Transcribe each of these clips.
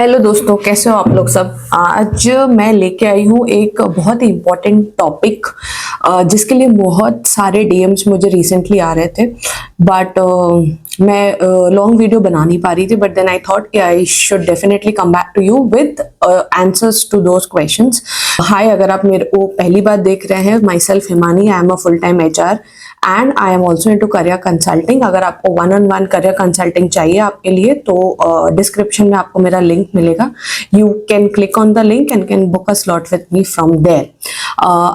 Hello दोस्तों, कैसे हो आप लोग सब। आज मैं लेके आई हूँ एक बहुत ही इम्पोर्टेंट टॉपिक जिसके लिए बहुत सारे डीएम्स मुझे रिसेंटली आ रहे थे। बट मैं लॉन्ग वीडियो बना नहीं पा रही थी। बट देन आई थॉट कि I should definitely come back to you with answers to those questions. Hi, अगर आप मेरे को पहली बार देख रहे हैं, myself Himani, I am a full time HR and I am also into career consulting. अगर आपको 1-on-1 करियर कंसल्टिंग चाहिए आपके लिए तो डिस्क्रिप्शन में आपको मेरा लिंक मिलेगा। You can click on the link and can book a slot with me from there.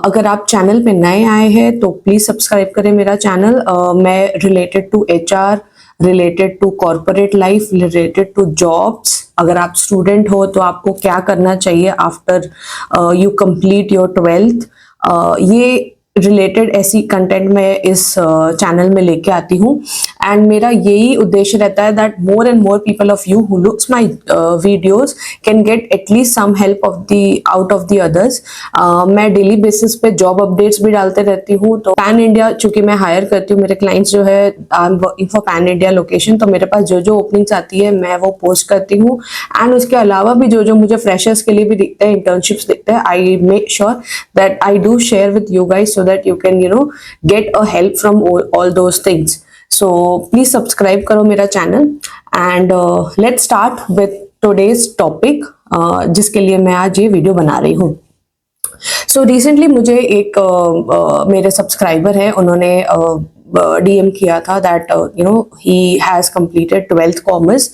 अगर आप चैनल पे नए आए हैं तो प्लीज सब्सक्राइब करें मेरा चैनल। मैं related to HR, related to corporate life, related to jobs, अगर आप स्टूडेंट हो तो आपको क्या करना चाहिए after you complete your 12th, ये रिलेटेड ऐसी कंटेंट मैं इस चैनल में लेके आती हूँ। एंड मेरा यही उद्देश्य रहता है that more and more people of you who looks my videos can get at least some help of the out of the others. मैं डेली बेसिस पे जॉब अपडेट्स भी डालते रहती हूँ। तो पैन इंडिया, चूंकि मैं हायर करती हूँ, मेरे क्लाइंट्स जो है I am working for pan India location, तो मेरे पास जो जो ओपनिंग्स आती है मैं वो पोस्ट करती हूँ। एंड उसके अलावा भी जो जो मुझे फ्रेशर्स के लिए भी दिखते हैं, इंटर्नशिप्स दिखते हैं, I make sure that I do share with you guys so that you can get a help from all those things. So please subscribe करो मेरा channel and let's start with today's topic, जिसके लिए मैं आज ये video बना रही हूँ। सो रिसेंटली मुझे एक मेरे सब्सक्राइबर है, उन्होंने DM किया था that he has completed 12th commerce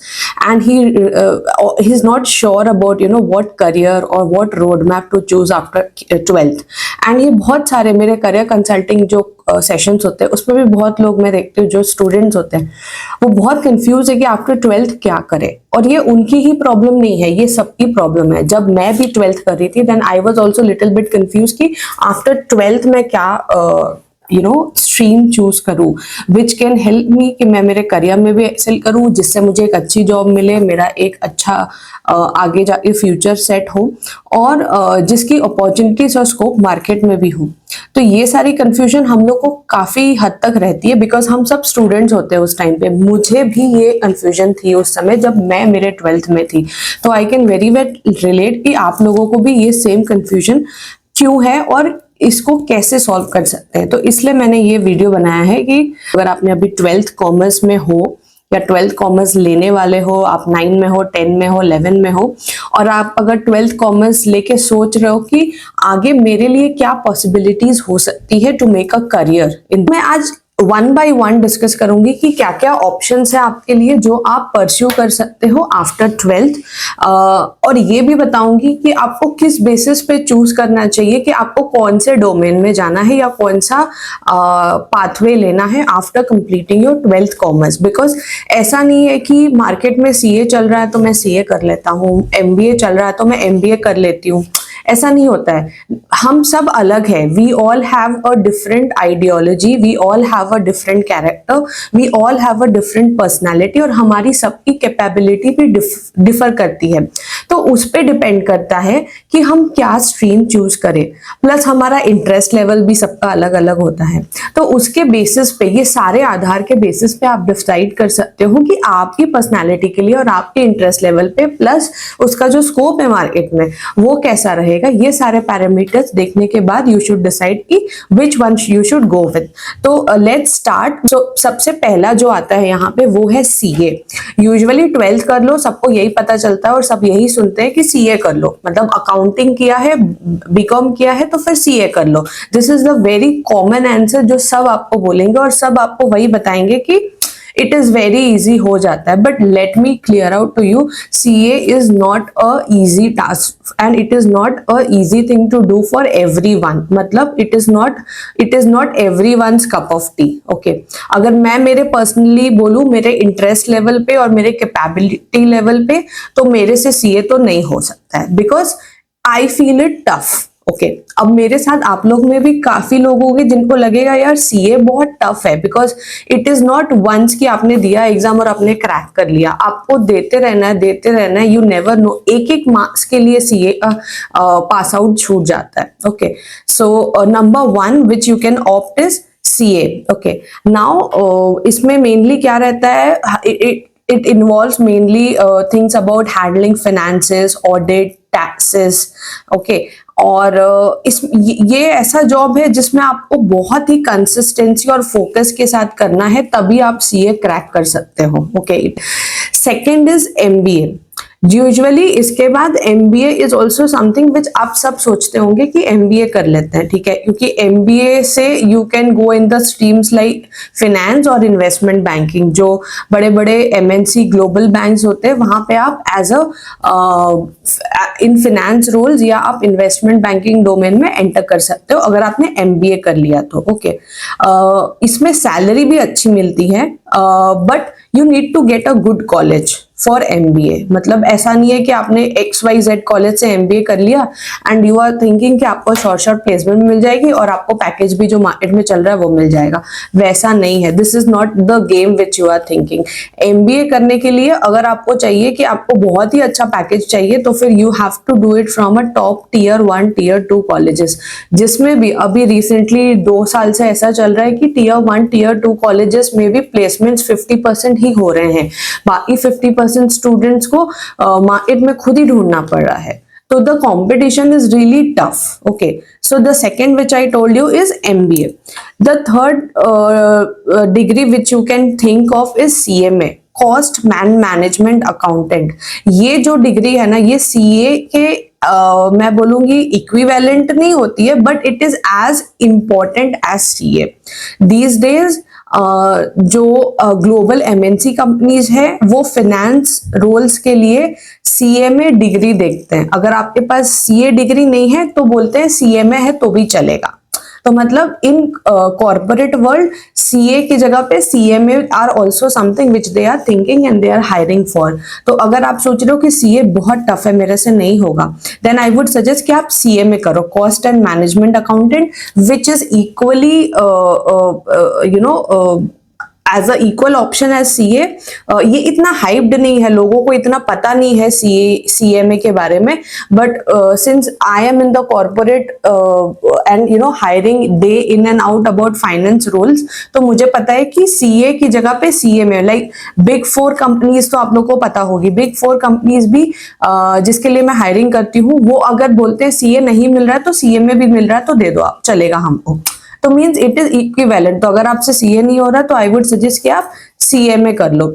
and he is not sure about what career or what roadmap to choose after 12th. And ये बहुत सारे मेरे करियर कंसल्टिंग जो सेशंस होते हैं उसमें भी बहुत लोग मैं देखती हूँ जो स्टूडेंट्स होते हैं वो बहुत कंफ्यूज है कि आफ्टर 12th क्या करें। और ये उनकी ही प्रॉब्लम नहीं है, ये सबकी प्रॉब्लम है। जब मैं भी 12th कर रही थी then I was also little bit confuse कि आफ्टर 12th में क्या स्ट्रीम चूज करूँ विच कैन हेल्प मी कि मैं मेरे करियर में भी एक्सेल करूँ, जिससे मुझे एक अच्छी जॉब मिले, मेरा एक अच्छा आगे जाके फ्यूचर सेट हो और जिसकी अपॉर्चुनिटीज और स्कोप मार्केट में भी हो। तो ये सारी कंफ्यूजन हम लोग को काफी हद तक रहती है बिकॉज हम सब स्टूडेंट्स होते हैं उस टाइम पे। मुझे भी ये कंफ्यूजन थी उस समय जब मैं मेरे 12th में थी। तो I can very well relate कि आप लोगों को भी ये सेम कंफ्यूजन क्यों है और इसको कैसे सॉल्व कर सकते हैं। तो इसलिए मैंने ये वीडियो बनाया है कि अगर आपने अभी 12th कॉमर्स में हो या 12th कॉमर्स लेने वाले हो, आप 9 में हो, 10 में हो, 11 में हो, और आप अगर 12th कॉमर्स लेके सोच रहे हो कि आगे मेरे लिए क्या पॉसिबिलिटीज हो सकती है टू मेक अ करियर, मैं आज 1 by 1 डिस्कस करूंगी कि क्या क्या ऑप्शंस है आपके लिए जो आप परस्यू कर सकते हो आफ्टर 12th। और ये भी बताऊंगी कि आपको किस बेसिस पे चूज करना चाहिए कि आपको कौन से डोमेन में जाना है या कौन सा पाथवे लेना है after completing your 12th commerce. Because ऐसा नहीं है कि मार्केट में CA चल रहा है तो मैं CA कर लेता हूँ, MBA चल रहा है तो मैं MBA कर लेती हूँ, ऐसा नहीं होता है। हम सब अलग है, we all have a different ideology, we all have a different character, we all have a different personality और हमारी सबकी कैपेबिलिटी भी डिफर करती है। तो उस पर डिपेंड करता है कि हम क्या स्ट्रीम चूज करें, प्लस हमारा इंटरेस्ट लेवल भी सबका अलग अलग होता है। तो उसके बेसिस पे, ये सारे आधार के बेसिस पे आप डिसाइड कर सकते हो कि आपकी पर्सनालिटी के लिए और आपके इंटरेस्ट लेवल पे प्लस उसका जो स्कोप है मार्केट में वो कैसा रहेगा। ये सारे पैरामीटर्स देखने के बाद यू शुड डिसाइड कि which one you should go with. तो लेट्स स्टार्ट। सो सबसे पहला जो आता है यहाँ पे वो है CA। यूजुअली 12th कर लो, सबको यही पता चलता है और सब यही सुनते हैं कि CA कर लो, मतलब अकाउंटिंग किया है, BCom किया है तो फिर CA कर लो। This is the very common answer जो सब आपको बोलेंगे और सब आपको वही बताएंगे कि इट इज वेरी इजी, हो जाता है। But let me clear out to you, CA is not a easy task and it is not a easy thing to do for everyone. मतलब it is not everyone's cup of tea. Okay, अगर मैं मेरे personally बोलूं, मेरे interest level पे और मेरे capability level पे, तो मेरे से CA तो नहीं हो सकता है because I feel it tough. Okay, अब मेरे साथ आप लोग में भी काफी लोग होंगे जिनको लगेगा यार CA बहुत टफ है because it is not once कि आपने दिया एग्जाम और आपने क्रैक कर लिया, आपको देते रहना है, यू नेवर नो, एक एक मार्क्स के लिए CA का पास आउट छूट जाता है। Okay, so number 1 which you can opt is CA। Okay, now इसमें मेनली क्या रहता है, It involves mainly things about handling finances, audit, taxes, okay. और ये ऐसा जॉब है जिसमें आपको बहुत ही कंसिस्टेंसी और फोकस के साथ करना है, तभी आप सीए क्रैक कर सकते हो, okay. Second is MBA. Usually इसके बाद एमबीए इज ऑल्सो समथिंग विच आप सब सोचते होंगे कि एमबीए कर लेते हैं, ठीक है, क्योंकि एमबीए से you can go in the streams like finance और इन्वेस्टमेंट बैंकिंग। जो बड़े बड़े एमएनसी ग्लोबल बैंक्स होते हैं वहां पे आप as a in finance roles या आप इन्वेस्टमेंट बैंकिंग डोमेन में एंटर कर सकते हो अगर आपने एमबीए कर लिया तो, ओके। इसमें सैलरी भी अच्छी मिलती है, but you need to get a good college for MBA. मतलब ऐसा नहीं है कि आपने XYZ कॉलेज से एमबीए कर लिया एंड यू आर थिंकिंग कि आपको शॉर्ट प्लेसमेंट मिल जाएगी और आपको पैकेज भी जो मार्केट में चल रहा है वो मिल जाएगा, वैसा नहीं है। This is not the game which you are thinking. MBA करने के लिए अगर आपको चाहिए कि आपको बहुत ही अच्छा पैकेज चाहिए तो फिर you have to do it from a top Tier 1 Tier 2 colleges, जिसमें भी अभी रिसेंटली 2 साल से ऐसा चल रहा है कि Tier 1 Tier 2 कॉलेजेस में भी प्लेसमेंट्स 50% ही हो रहे हैं, बाकी 50% स्टूडेंट्स को मार्केट में खुद ही ढूंढना पड़ रहा है। तो the competition is really tough, okay. So the second which I told you is MBA. The third degree which you can think of is CMA, cost management accountant. ये जो डिग्री है ना, ये सीए के मैं बोलूंगी इक्विवेलेंट नहीं होती है, but it is as important as CA these days. जो ग्लोबल एमएनसी कंपनीज है वो फाइनेंस रोल्स के लिए सीएमए डिग्री देखते हैं। अगर आपके पास सीए डिग्री नहीं है तो बोलते हैं सीएमए है तो भी चलेगा। तो मतलब इन कॉर्पोरेट वर्ल्ड सीए की जगह पे CMA are also something which they are thinking and they are hiring for. तो अगर आप सोच रहे हो कि सीए बहुत टफ है, मेरे से नहीं होगा, देन आई वुड सजेस्ट कि आप सीएमए करो, cost and management accountant, which is equally as a equal option as CA. ये इतना हाइप्ड नहीं है, लोगों को इतना पता नहीं है सीएमए के बारे में, but since I am in the corporate and hiring day in and out about finance roles, तो मुझे पता है कि सीए की जगह पे सीएमए, लाइक बिग 4 कंपनीज तो आप लोग को पता होगी, बिग 4 कंपनीज भी जिसके लिए मैं हायरिंग करती हूँ, वो अगर बोलते हैं सीए नहीं मिल रहा है तो सीएमए भी मिल रहा है तो दे दो आप, चलेगा हमको। तो मीन्स इट इज इक्विवेलेंट। तो अगर आपसे सीए नहीं हो रहा तो आई वुड सजेस्ट कि आप सीएमए कर लो।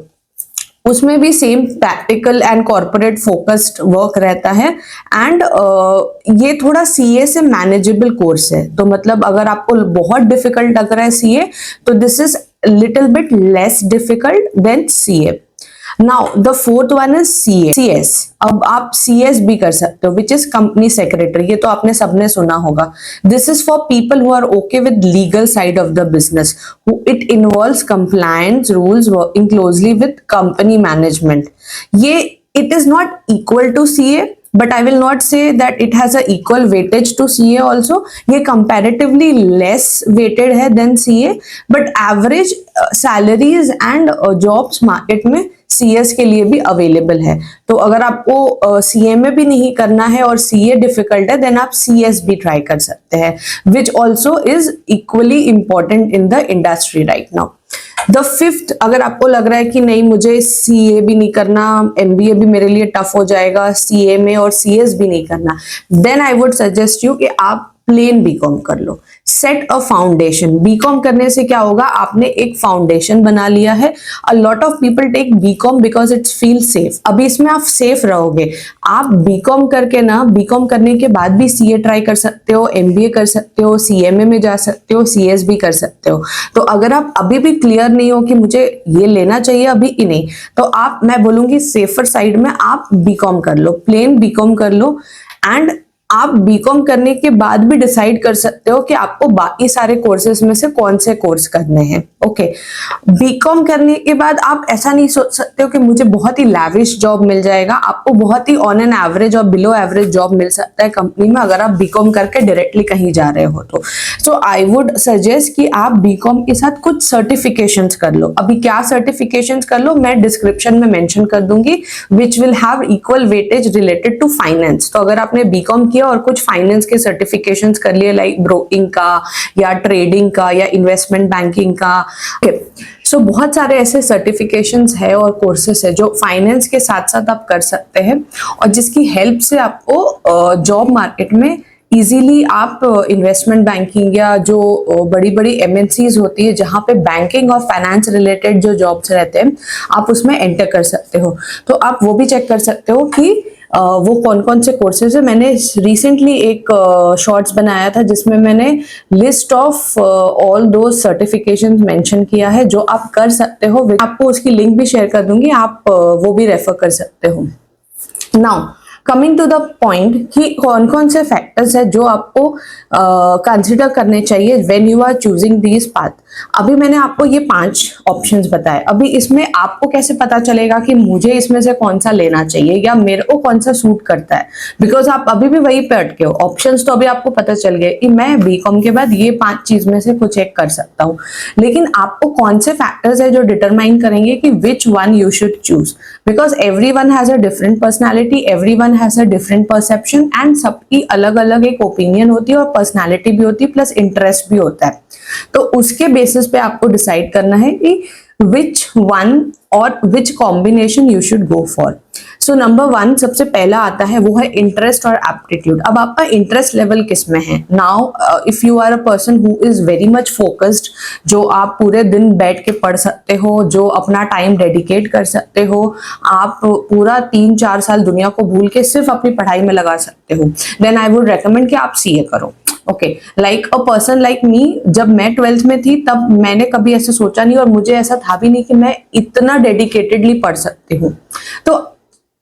उसमें भी same practical and corporate focused work रहता है एंड ये थोड़ा सीए से मैनेजेबल कोर्स है। तो मतलब अगर आपको बहुत डिफिकल्ट लग रहा है सीए तो this is little bit less difficult than CA. Now the fourth one is CS। अब आप CS भी कर सकते हो, विच इज कंपनी सेक्रेटरी। ये तो आपने सबने सुना होगा। This is for people who are okay with legal side of the business. It involves compliance rules, working closely with company management. ये it is not equal to CA, but I will not say that it has a equal weightage to CA also. ये comparatively less weighted है than CA, but average salaries and jobs market में CS के लिए भी available है। तो अगर आपको CMA भी नहीं करना है और CA difficult है, then आप CS भी try कर सकते हैं, which also is equally important in the industry right now. The fifth, अगर आपको लग रहा है कि नहीं मुझे सीए भी नहीं करना, एमबीए भी मेरे लिए टफ हो जाएगा, सीएमए और सीएस भी नहीं करना, then I would suggest you कि आप प्लेन बीकॉम कर लो। Set a foundation. बीकॉम करने से क्या होगा, आपने एक फाउंडेशन बना लिया है। A lot of people take BCom because it's feel safe. अभी इसमें आप सेफ रहोगे। आप बीकॉम करके ना, बीकॉम करने के बाद भी सीए ट्राई कर सकते हो, एमबीए कर सकते हो, सीएमए में जा सकते हो, सीएस भी कर सकते हो। तो अगर आप अभी भी क्लियर नहीं हो कि मुझे ये लेना चाहिए अभी कि नहीं, तो आप, मैं बोलूंगी सेफर साइड में आप बीकॉम कर लो, प्लेन बीकॉम कर लो। एंड आप बीकॉम करने के बाद भी डिसाइड कर सकते हो कि आपको बाकी सारे कोर्सेज में से कौन से कोर्स करने हैं। ओके, बीकॉम करने के बाद आप ऐसा नहीं सोच सकते हो कि मुझे बहुत ही लैविश जॉब मिल जाएगा। आपको बहुत ही ऑन एन एवरेज और बिलो एवरेज जॉब मिल सकता है कंपनी में, अगर आप बीकॉम करके डायरेक्टली कहीं जा रहे हो तो। सो आई वुड सजेस्ट कि आप बीकॉम के साथ कुछ सर्टिफिकेशंस कर लो। अभी क्या सर्टिफिकेशंस कर लो मैं डिस्क्रिप्शन में मेंशन कर दूंगी, which will have equal weightage related to finance. तो अगर आपने बीकॉम और कुछ फाइनेंस के सर्टिफिकेशंस कर लिए, लाइक ब्रोकिंग का या ट्रेडिंग का या इन्वेस्टमेंट बैंकिंग का, सो बहुत सारे ऐसे सर्टिफिकेशंस है और कोर्सेस है जो फाइनेंस के साथ साथ आप कर सकते हैं और जिसकी हेल्प से आपको जॉब मार्केट में इजीली आप इन्वेस्टमेंट बैंकिंग या जो बड़ी बड़ी एमएनसीज होती है जहाँ पे बैंकिंग और फाइनेंस रिलेटेड जो जॉब्स रहते हैं आप उसमें एंटर कर सकते हो। तो आप वो भी चेक कर सकते हो कि वो कौन कौन से कोर्सेज है। मैंने रिसेंटली एक शॉर्ट्स बनाया था जिसमें मैंने लिस्ट ऑफ ऑल दो सर्टिफिकेशंस मेंशन किया है जो आप कर सकते हो। आपको उसकी लिंक भी शेयर कर दूंगी, आप वो भी रेफर कर सकते हो। Now coming to the point कि कौन कौन से फैक्टर्स है जो आपको कंसिडर करने चाहिए when you are choosing this path. अभी मैंने आपको ये 5 ऑप्शंस बताए। अभी इसमें आपको कैसे पता चलेगा कि मुझे इसमें से कौन सा लेना चाहिए या मेरे को कौन सा सूट करता है, बिकॉज आप अभी भी वहीं पे अटके हो। ऑप्शंस तो अभी आपको पता चल गए कि मैं बीकॉम के बाद ये 5 चीज में से कुछ एक कर सकता हूँ, लेकिन आपको कौन से फैक्टर्स है जो डिटरमाइन करेंगे कि which one you should choose, because everyone has a different personality, everyone has a different perception and सबकी अलग अलग एक ओपिनियन होती है और पर्सनैलिटी भी होती है प्लस इंटरेस्ट भी होता है। तो उसके बेसिस पे आपको डिसाइड करना है कि विच वन और which combination you should go for. So number 1 सबसे पहला आता है वो है इंटरेस्ट और एप्टीट्यूड। अब आपका इंटरेस्ट लेवल किस में है। Now if you are a person who is very much focused, जो आप पूरे दिन बैठ के पढ़ सकते हो, जो अपना टाइम डेडिकेट कर सकते हो, आप पूरा 3-4 साल दुनिया को भूल के सिर्फ अपनी पढ़ाई में लगा सकते हो, देन आई वुड रेकमेंड कि आप सीए करो। Okay, like a person like me, जब मैं 12th में थी तब मैंने कभी ऐसे सोचा नहीं और मुझे ऐसा था भी नहीं कि मैं इतना डेडिकेटेडली पढ़ सकती हूँ। तो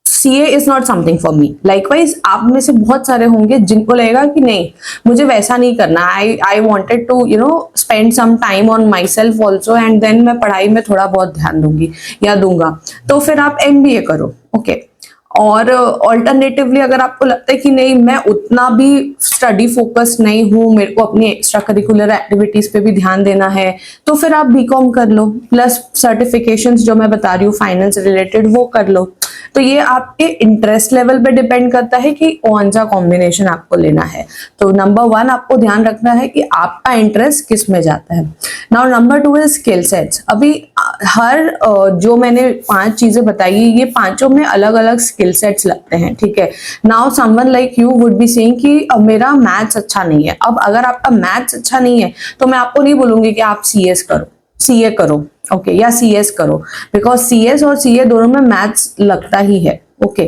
CA is not something for me. Likewise आप में से बहुत सारे होंगे जिनको लगेगा कि नहीं मुझे वैसा नहीं करना, I wanted to spend some time on my self also and then मैं पढ़ाई में थोड़ा बहुत ध्यान दूंगी या दूंगा, तो फिर आप एमबीए करो। ओके, और ऑल्टरनेटिवली अगर आपको लगता है कि नहीं मैं उतना भी स्टडी फोकस नहीं हूँ, मेरे को अपनी एक्स्ट्रा करिकुलर एक्टिविटीज पे भी ध्यान देना है, तो फिर आप बीकॉम कर लो प्लस सर्टिफिकेशंस जो मैं बता रही हूँ फाइनेंस रिलेटेड वो कर लो। तो ये आपके इंटरेस्ट लेवल पे डिपेंड करता है कि कौन सा कॉम्बिनेशन आपको लेना है। तो नंबर 1 आपको ध्यान रखना है कि आपका इंटरेस्ट किस में जाता है। Now number 2 is skill sets. अभी हर जो मैंने 5 चीजें बताई ये पांचों में अलग अलग स्किल सेट्स लगते हैं, ठीक है। Now someone like you would be saying कि मेरा मैथ्स अच्छा नहीं है। अब अगर आपका मैथ्स अच्छा नहीं है तो मैं आपको नहीं बोलूंगी कि आप सीए करो ओके या सीएस करो, बिकॉज सीएस और सीए दोनों में मैथ्स लगता ही है। ओके,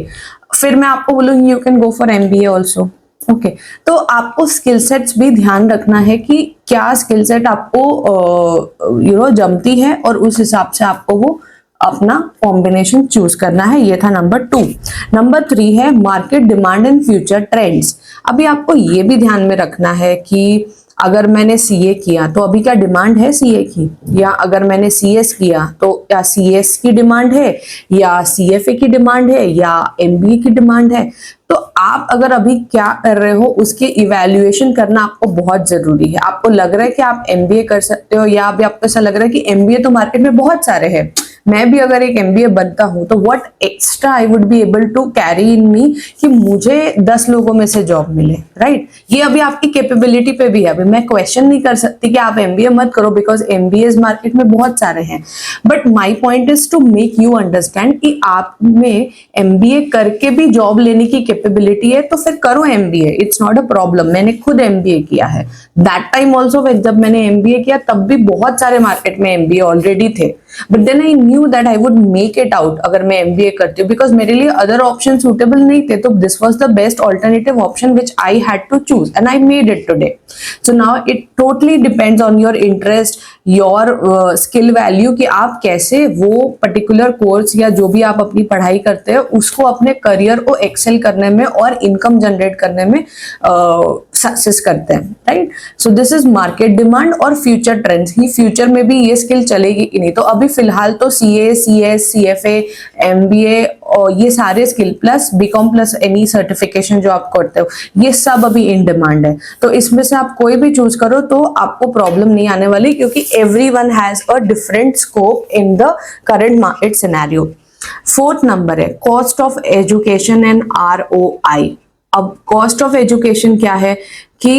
फिर मैं आपको बोलूंगी you can go for MBA also. Okay, तो आपको स्किल सेट्स भी ध्यान रखना है कि क्या स्किल सेट आपको जमती है और उस हिसाब से आपको वो अपना कॉम्बिनेशन चूज करना है। ये था नंबर 2। नंबर 3 है market demand and future trends. अभी आपको ये भी ध्यान में रखना है कि अगर मैंने सीए किया तो अभी क्या डिमांड है सीए की, या अगर मैंने सीएस किया तो क्या सीएस की डिमांड है या सीएफए की डिमांड है या एमबीए की डिमांड है। तो आप अगर अभी क्या कर रहे हो उसके इवैल्यूएशन करना आपको बहुत जरूरी है। आपको लग रहा है कि आप एमबीए कर सकते हो या अभी आपको ऐसा लग रहा है कि एमबीए तो मार्केट में बहुत सारे हैं, मैं भी अगर एक एमबीए बनता हूं तो what extra I would be able to carry in me कि मुझे 10 लोगों में से जॉब मिले, राइट। ये अभी आपकी कैपेबिलिटी पे भी है। अभी मैं क्वेश्चन नहीं कर सकती कि आप एमबीए मत करो बिकॉज एमबीए मार्केट में बहुत सारे हैं, but my point is to make you understand कि आप में एमबीए करके भी जॉब लेने की कैपेबिलिटी है तो फिर करो MBA, it's not a problem. मैंने खुद एमबीए किया है, दैट टाइम ऑल्सो जब मैंने एमबीए किया तब भी बहुत सारे मार्केट में एमबीए ऑलरेडी थे, but then I knew that I would make it out अगर मैं एमबीए करती हूँ, बिकॉज मेरे लिए अदर ऑप्शन सुटेबल नहीं थे। तो this was the best alternative option which I had to choose and I made it today. So now it totally depends on your interest, your skill value कि आप कैसे वो particular course या जो भी आप अपनी पढ़ाई करते हैं उसको अपने करियर को एक्सेल करने में और इनकम जनरेट करने में सक्सेस करते हैं, right. So this is market demand और फ्यूचर ट्रेंड्स ही फ्यूचर में भी ये स्किल चलेगी कि नहीं। तो अभी फिलहाल तो सीए, सीएस, सीएफए, एमबीए और ये सारे skill plus BCom plus any certification जो आप करते हो ये सब अभी इन डिमांड है। तो इसमें से आप कोई भी चूज करो तो आपको प्रॉब्लम नहीं आने वाली, क्योंकि everyone has a different scope in the current market scenario. 4th number है cost of education and ROI. अब कॉस्ट ऑफ एजुकेशन क्या है कि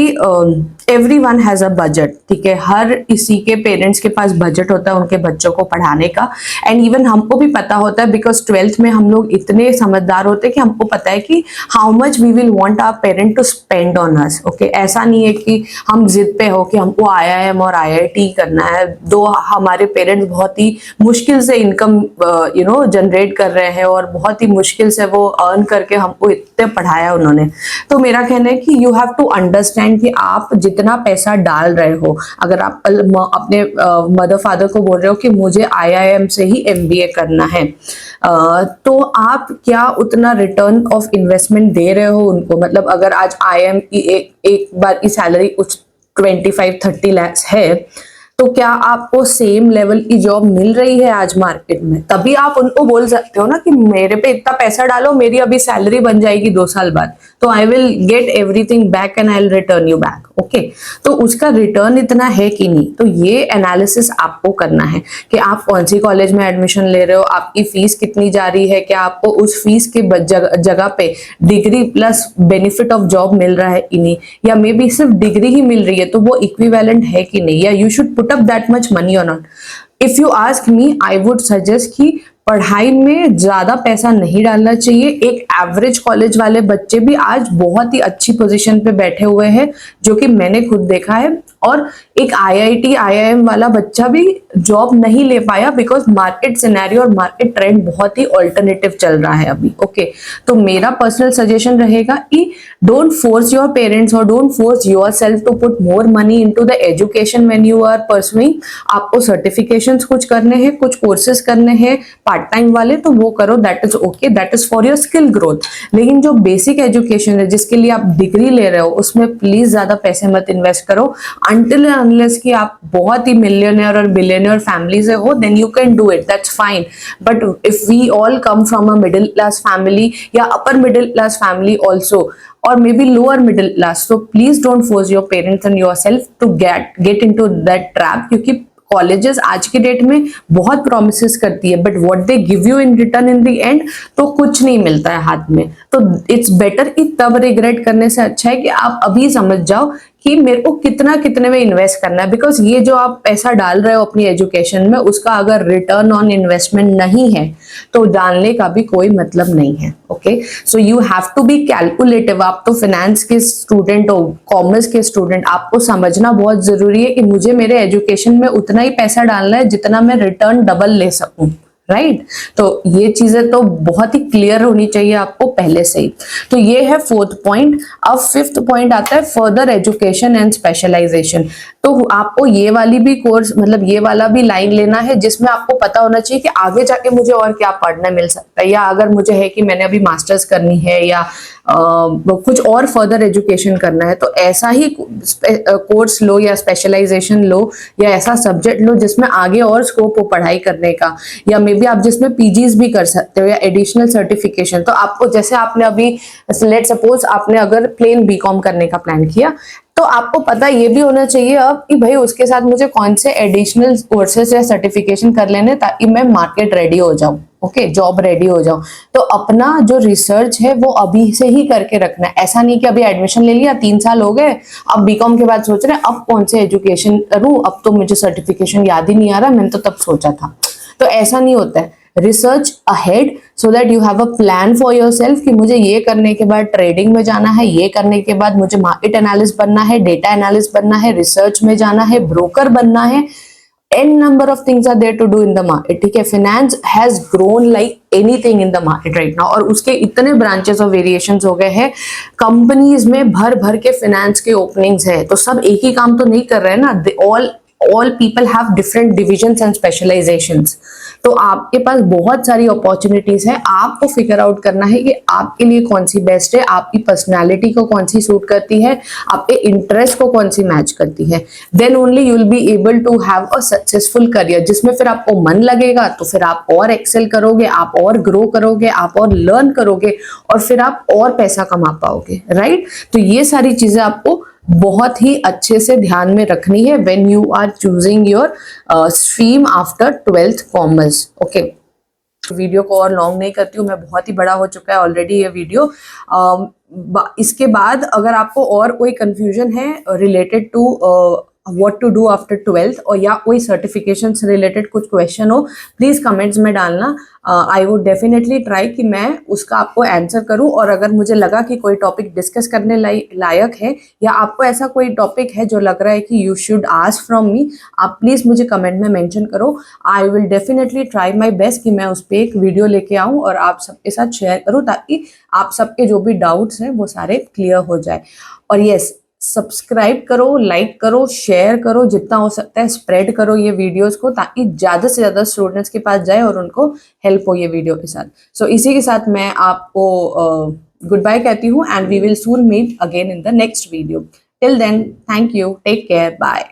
एवरीवन हैज अ बजट, ठीक है, हर किसी के पेरेंट्स के पास बजट होता है उनके बच्चों को पढ़ाने का। एंड इवन हमको भी पता होता है, बिकॉज 12th में हम लोग इतने समझदार होते हैं कि हमको पता है कि how much we will want our parent to spend on us. Okay, ऐसा नहीं है कि हम जिद पे हो कि हमको IIM और IIT करना है, दो हमारे पेरेंट्स बहुत ही मुश्किल से इनकम जनरेट कर रहे हैं और बहुत ही मुश्किल से वो अर्न करके हमको इतने पढ़ाया उन्होंने। तो मेरा कहना है कि यू हैव टू अंडरस्टैंड कि आप जितना पैसा डाल रहे हो, अगर आप अपने मदर फादर को बोल रहे हो कि मुझे IIM से ही MBA करना है, तो आप क्या उतना रिटर्न ऑफ इन्वेस्टमेंट दे रहे हो उनको? मतलब अगर आज IIM की एक बार की सैलरी कुछ 25-30 lakhs है, तो क्या आपको सेम लेवल की जॉब मिल रही है आज मार्केट में? तभी आप उनको बोल सकते हो ना कि मेरे पे इतना पैसा डालो, मेरी अभी सैलरी बन जाएगी 2 साल बाद, तो I will get everything back and I will return you back. Okay, तो उसका रिटर्न इतना है कि नहीं, तो ये एनालिसिस आपको करना है कि आप कौन सी कॉलेज में एडमिशन ले रहे हो, आपकी फीस कितनी जा रही है, क्या आपको उस फीस के जगह पे degree plus benefit of job मिल रहा है कि नहीं, या मे बी सिर्फ डिग्री ही मिल रही है तो वो इक्विवेलेंट है कि नहीं, या you should put up that much money और not. If you ask me, I would suggest कि पढ़ाई में ज्यादा पैसा नहीं डालना चाहिए। एक एवरेज कॉलेज वाले बच्चे भी आज बहुत ही अच्छी पोजीशन पे बैठे हुए हैं, जो कि मैंने खुद देखा है। और एक IIT IIM वाला बच्चा भी जॉब नहीं ले पाया बिकॉज मार्केट सिनेरियो और मार्केट ट्रेंड बहुत ही ऑल्टरनेटिव चल रहा है अभी। ओके, तो मेरा पर्सनल सजेशन रहेगा कि डोंट फोर्स योर पेरेंट्स और don't force yourself to put more money into the education when you are pursuing. आपको सर्टिफिकेशंस कुछ करने हैं, कुछ कोर्सेज करने हैं पार्ट टाइम वाले, तो वो करो, that is okay, that is for your skill growth. लेकिन जो बेसिक एजुकेशन है जिसके लिए आप डिग्री ले रहे हो, उसमें प्लीज ज्यादा पैसे मत इन्वेस्ट करो until and unless कि आप बहुत ही मिलियनियर और बिलियनियर फैमिली से हो, then you can do it, that's fine. But if we all come from a middle class family या upper middle class family also, or maybe lower middle class, so please don't force your parents and yourself to get into that trap, क्योंकि colleges आज के date में बहुत promises करती है, but what they give you in return in the end तो कुछ नहीं मिलता है हाथ में। तो इट्स बेटर कि तब रिग्रेट करने से अच्छा है कि आप अभी समझ जाओ कि मेरे को कितने में इन्वेस्ट करना है, बिकॉज ये जो आप पैसा डाल रहे हो अपनी एजुकेशन में, उसका अगर रिटर्न ऑन इन्वेस्टमेंट नहीं है तो डालने का भी कोई मतलब नहीं है। Okay, so you have to be calculative. आप तो फाइनेंस के स्टूडेंट हो, कॉमर्स के स्टूडेंट, आपको समझना बहुत जरूरी है कि मुझे मेरे एजुकेशन में उतना ही पैसा डालना है जितना मैं रिटर्न डबल ले सकूं, राइट? तो ये चीजें तो बहुत ही क्लियर होनी चाहिए आपको पहले से ही। तो ये है 4th पॉइंट। अब 5th पॉइंट आता है फर्दर एजुकेशन एंड स्पेशलाइजेशन। तो आपको ये वाली भी कोर्स, मतलब ये वाला भी लाइन लेना है जिसमें आपको पता होना चाहिए कि आगे जाके मुझे और क्या पढ़ना मिल सकता है, या अगर मुझे है कि मैंने अभी मास्टर्स करनी है या कुछ और फर्दर एजुकेशन करना है, तो ऐसा ही कोर्स लो या स्पेशलाइजेशन लो या ऐसा सब्जेक्ट लो जिसमें आगे और स्कोप हो पढ़ाई करने का, या मे बी आप जिसमें PGs भी कर सकते हो या एडिशनल सर्टिफिकेशन। तो आपको, जैसे आपने अभी लेट सपोज आपने अगर प्लेन BCom करने का प्लान किया, तो आपको पता ये भी होना चाहिए अब कि भाई उसके साथ मुझे कौन से एडिशनल कोर्सेज या सर्टिफिकेशन कर लेने ताकि मैं मार्केट रेडी हो जाऊं, ओके, जॉब रेडी हो जाऊं। तो अपना जो रिसर्च है वो अभी से ही करके रखना है। ऐसा नहीं कि अभी एडमिशन ले लिया, 3 साल हो गए, अब BCom के बाद सोच रहे हैं अब कौन से एजुकेशन करूं, अब तो मुझे सर्टिफिकेशन याद ही नहीं आ रहा, मैंने तो तब सोचा था। तो ऐसा नहीं होता है। Research ahead so that you have a plan for yourself कि मुझे ये करने के बाद ट्रेडिंग में जाना है, ये करने के बाद मुझे मार्केट एनालिस्ट बनना है, डेटा एनालिस्ट बनना है, रिसर्च में जाना है, ब्रोकर बनना है। n number of things are there to do in the market, ठीक है? finance has grown like anything in the market right now, और उसके इतने ब्रांचेस और वेरिएशंस हो गए हैं। कंपनीज में भर भर के फाइनेंस के ओपनिंग्स है, तो सब एक ही काम तो नहीं कर रहे हैं ना, all people have different divisions and specializations। तो आपके पास बहुत सारी अपॉर्चुनिटीज है, आपको फिगर आउट करना है कि आपके लिए कौन सी बेस्ट है, आपकी पर्सनालिटी को कौन सी सूट करती है, आपके इंटरेस्ट को कौन सी मैच करती है। Then only you will be able to have a successful career जिसमें फिर आपको मन लगेगा, तो फिर आप और एक्सेल करोगे, आप और ग्रो करोगे, आप और लर्न करोगे, और फिर आप और पैसा कमा पाओगे, राइट? तो ये सारी चीजें आपको बहुत ही अच्छे से ध्यान में रखनी है when you are choosing your stream after 12th commerce. Okay, video को और लॉन्ग नहीं करती हूँ मैं, बहुत ही बड़ा हो चुका है ऑलरेडी ये वीडियो। इसके बाद अगर आपको और कोई कंफ्यूजन है related to what to do after 12th और या कोई सर्टिफिकेशन से रिलेटेड कुछ क्वेश्चन हो, प्लीज़ कमेंट्स में डालना. आई वुड डेफिनेटली ट्राई कि मैं उसका आपको आंसर करूं. और अगर मुझे लगा कि कोई टॉपिक डिस्कस करने लायक है या आपको ऐसा कोई टॉपिक है जो लग रहा है कि you should ask from me, आप प्लीज़ मुझे कमेंट में मेंशन करो. I will definitely try my best कि मैं उस पर एक वीडियो लेके आऊँ और आप सबके साथ शेयर करूँ, ताकि आप सबके जो भी डाउट्स हैं वो सारे क्लियर हो जाए. और यस, सब्सक्राइब करो, लाइक करो, शेयर करो, जितना हो सकता है स्प्रेड करो ये वीडियोस को, ताकि ज़्यादा से ज़्यादा स्टूडेंट्स के पास जाए और उनको हेल्प हो ये वीडियो के साथ. सो इसी के साथ मैं आपको गुड बाय कहती हूँ, and we will soon meet again in the next video. Till then, thank you, take care, bye.